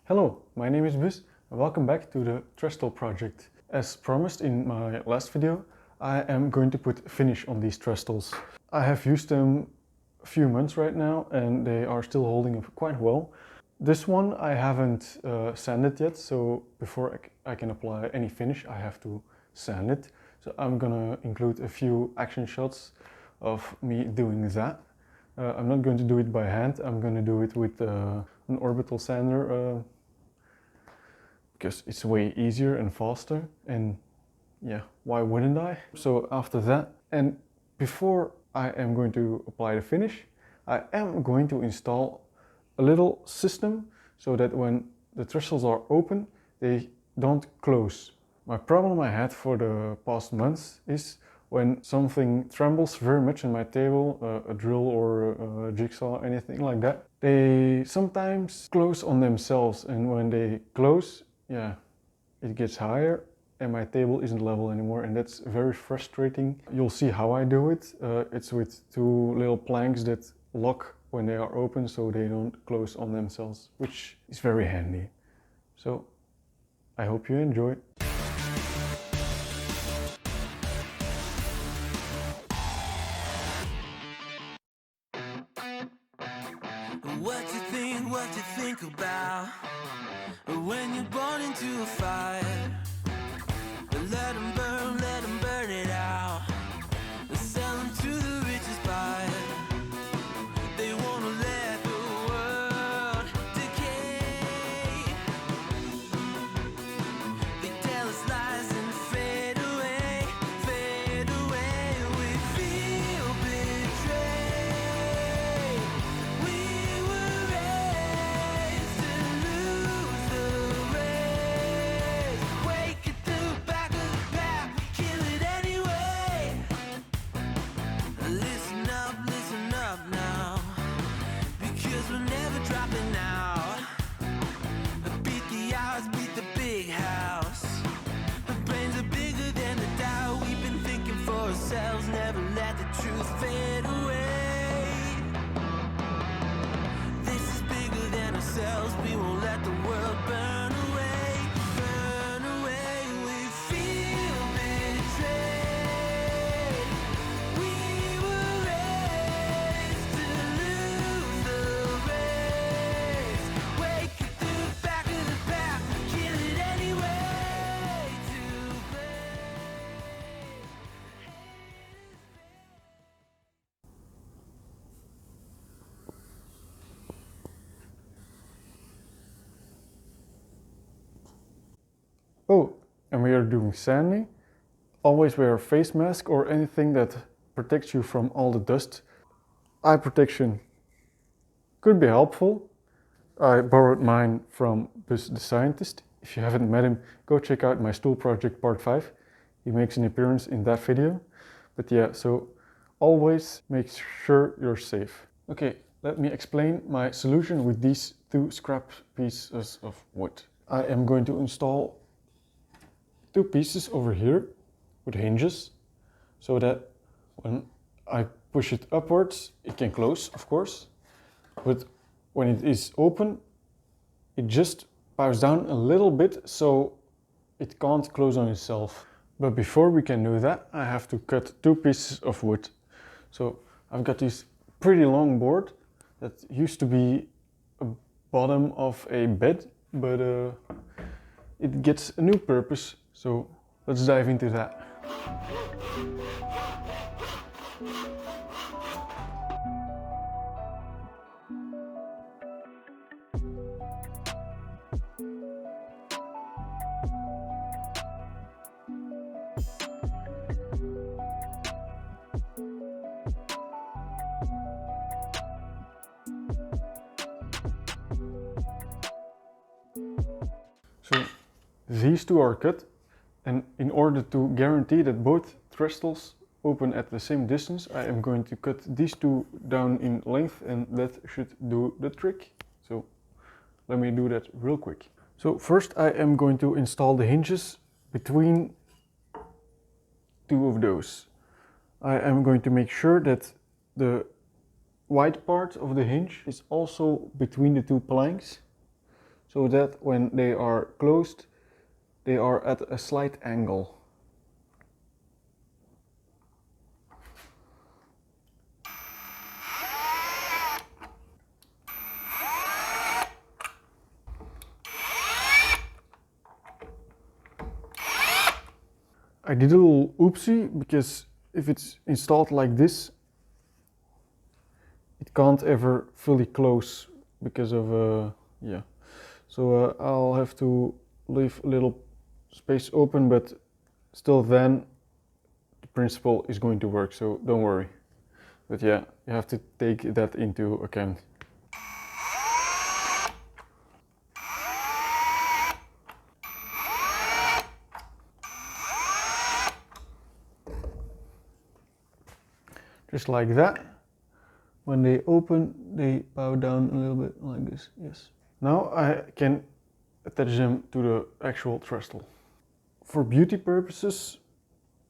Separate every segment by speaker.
Speaker 1: Hello, my name is Bus and welcome back to the Trestle project. As promised in my last video, I am going to put finish on these trestles. I have used them a few months right now and they are still holding up quite well. This one I haven't sanded yet, so before I can apply any finish I have to sand it. So I'm gonna include a few action shots of me doing that. I'm not going to do it by hand, I'm going to do it with an orbital sander because it's way easier and faster, and yeah, why wouldn't I? So after that, and before I am going to apply the finish, I am going to install a little system so that when the trestles are open, they don't close. My problem I had for the past months is when something trembles very much in my table, a drill or a jigsaw, anything like that, they sometimes close on themselves, and when they close, yeah, it gets higher and my table isn't level anymore, and that's very frustrating. You'll see how I do it. It's with two little planks that lock when they are open so they don't close on themselves, which is very handy. So I hope you enjoy.
Speaker 2: What you think about when you're born into a fire? Let them burn it out. Sell them to the richest buyer. They wanna let the world decay. They tell us lies and fade away, fade away. We feel betrayed. We were raised to lose the race. Wake at the back of the pack, kill it anyway. Listen up now, because we're never dropping out. Beat the odds, beat the big house. The brains are bigger than the doubt. We've been thinking for ourselves, never let the truth fade away. This is bigger than ourselves, we won't let the world burn away, burn away. We feel betrayed. We were raised to lose the race. Wake at the back of the pack, kill it anyway. To blame.
Speaker 1: Oh, and we are doing sanding. Always wear a face mask or anything that protects you from all the dust. Eye protection could be helpful. I borrowed mine from Bus the scientist. If you haven't met him, go check out my stool project part 5. He makes an appearance in that video. But yeah, so always make sure you're safe. Okay, let me explain my solution with these two scrap pieces of wood. I am going to install two pieces over here with hinges so that when I push it upwards, it can close, of course, but when it is open, it just bows down a little bit so it can't close on itself. But before we can do that, I have to cut two pieces of wood. So I've got this pretty long board that used to be a bottom of a bed, but it gets a new purpose. So let's dive into that. So these two are cut, and in order to guarantee that both trestles open at the same distance, I am going to cut these two down in length, and that should do the trick. So let me do that real quick. So first I am going to install the hinges between two of those. I am going to make sure that the white part of the hinge is also between the two planks, so that when they are closed, they are at a slight angle. I did a little oopsie because if it's installed like this, it can't ever fully close because of yeah. So I'll have to leave a little space open, but still then the principle is going to work, so don't worry. But yeah, you have to take that into account. Just like that. When they open, they bow down a little bit like this, yes. Now I can attach them to the actual trestle. For beauty purposes,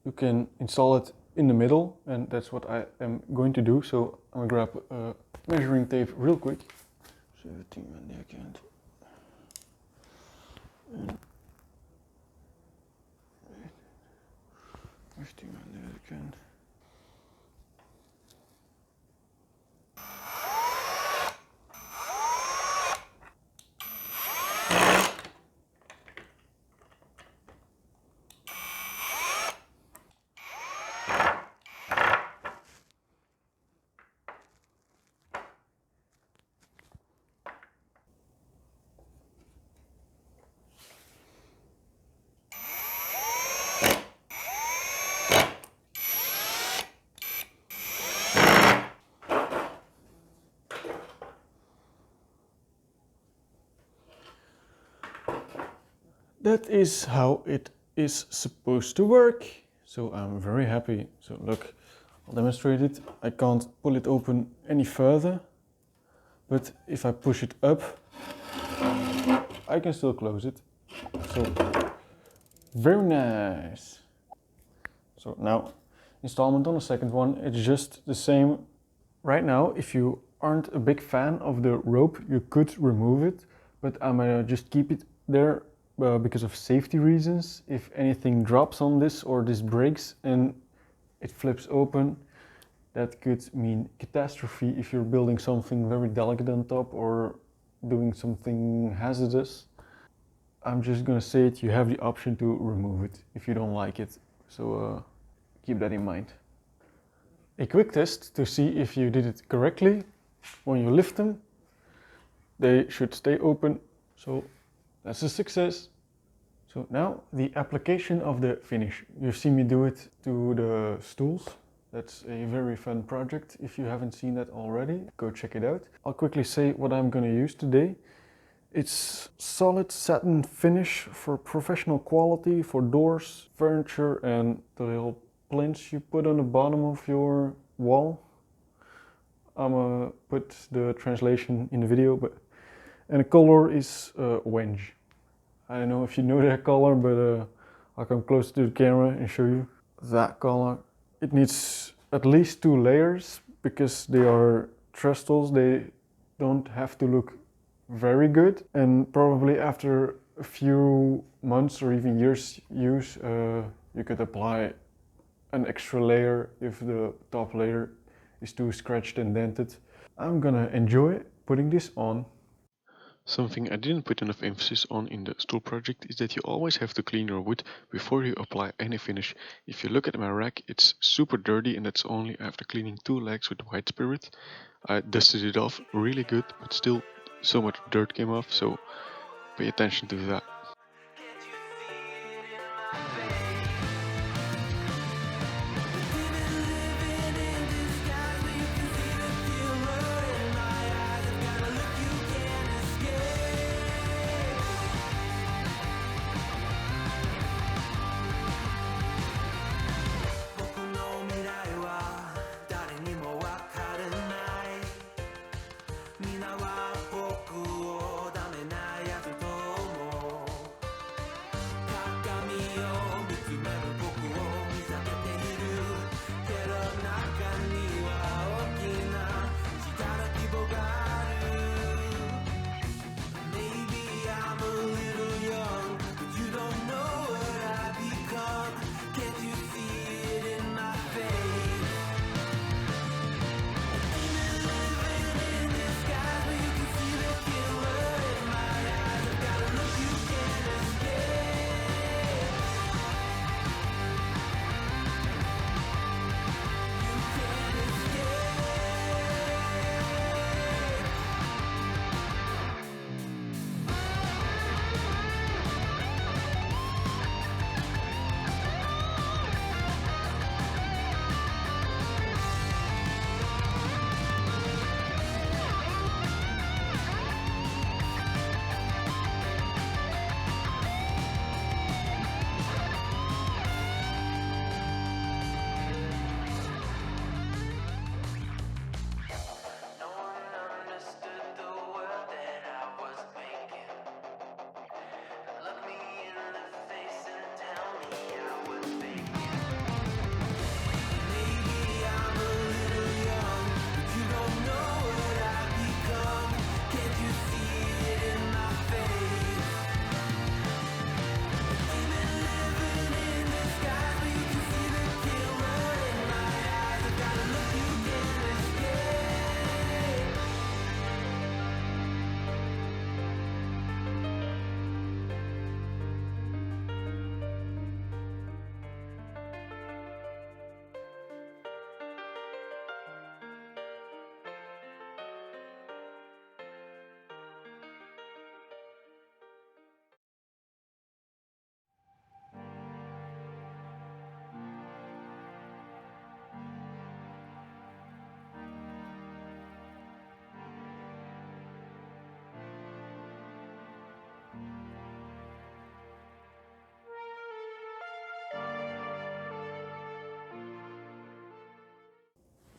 Speaker 1: you can install it in the middle, and that's what I am going to do. So I'm gonna grab measuring tape real quick. 17 aan de kant. En 15 aan de kant. That is how it is supposed to work. So I'm very happy. So look, I'll demonstrate it. I can't pull it open any further, but if I push it up, I can still close it. So very nice. So now installment on the second one, it's just the same. Right now, if you aren't a big fan of the rope, you could remove it, but I'm gonna just keep it there because of safety reasons. If anything drops on this or this breaks and it flips open, that could mean catastrophe if you're building something very delicate on top or doing something hazardous. I'm just gonna say it, you have the option to remove it if you don't like it, so keep that in mind. A quick test to see if you did it correctly. When you lift them, they should stay open, so that's a success. So now the application of the finish. You've seen me do it to the stools. That's a very fun project. If you haven't seen that already, go check it out. I'll quickly say what I'm going to use today. It's solid satin finish for professional quality for doors, furniture, and the little plinths you put on the bottom of your wall. I'm gonna put the translation in the video, and the color is orange. I don't know if you know that color, but I'll come close to the camera and show you that color. It needs at least 2 layers because they are trestles. They don't have to look very good, and probably after a few months or even years use, you could apply an extra layer if the top layer is too scratched and dented. I'm gonna enjoy putting this on.
Speaker 3: Something I didn't put enough emphasis on in the stool project is that you always have to clean your wood before you apply any finish. If you look at my rack, it's super dirty, and that's only after cleaning 2 legs with white spirit. I dusted it off really good, but still so much dirt came off, so pay attention to that.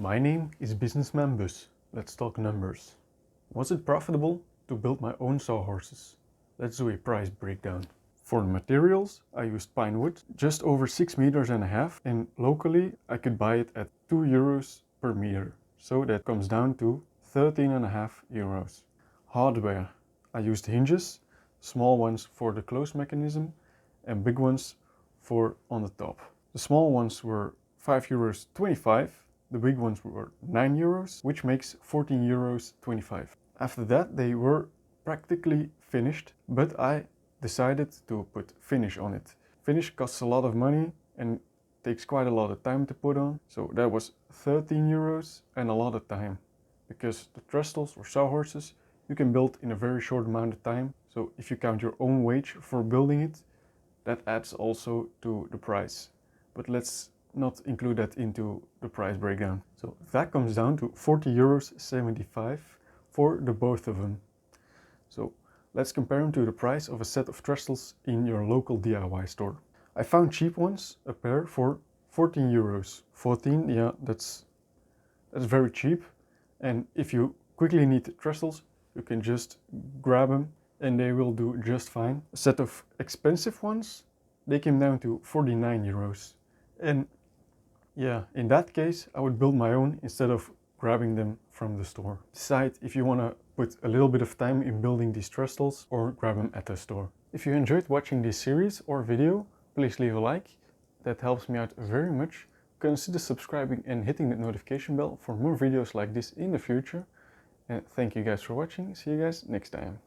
Speaker 1: My name is Businessman Bus. Let's talk numbers. Was it profitable to build my own sawhorses? Let's do a price breakdown. For the materials, I used pine wood, just over 6 meters and a half, and locally I could buy it at 2 euros per meter. So that comes down to 13.5 euros. Hardware. I used hinges, small ones for the close mechanism and big ones for on the top. The small ones were 5 euros 25, the big ones were 9 euros, which makes 14 euros 25. After that they were practically finished, but I decided to put finish on it. Finish costs a lot of money and takes quite a lot of time to put on, so that was 13 euros and a lot of time. Because the trestles or sawhorses you can build in a very short amount of time, so if you count your own wage for building it, that adds also to the price. But let's not include that into the price breakdown. So that comes down to 40 euros 75 for the both of them. So let's compare them to the price of a set of trestles in your local DIY store. I found cheap ones, a pair for 14 euros. 14, yeah, that's very cheap. And if you quickly need trestles, you can just grab them and they will do just fine. A set of expensive ones, they came down to 49 euros. And yeah, in that case, I would build my own instead of grabbing them from the store. Decide if you want to put a little bit of time in building these trestles or grab them at the store. If you enjoyed watching this series or video, please leave a like. That helps me out very much. Consider subscribing and hitting the notification bell for more videos like this in the future. And thank you guys for watching. See you guys next time.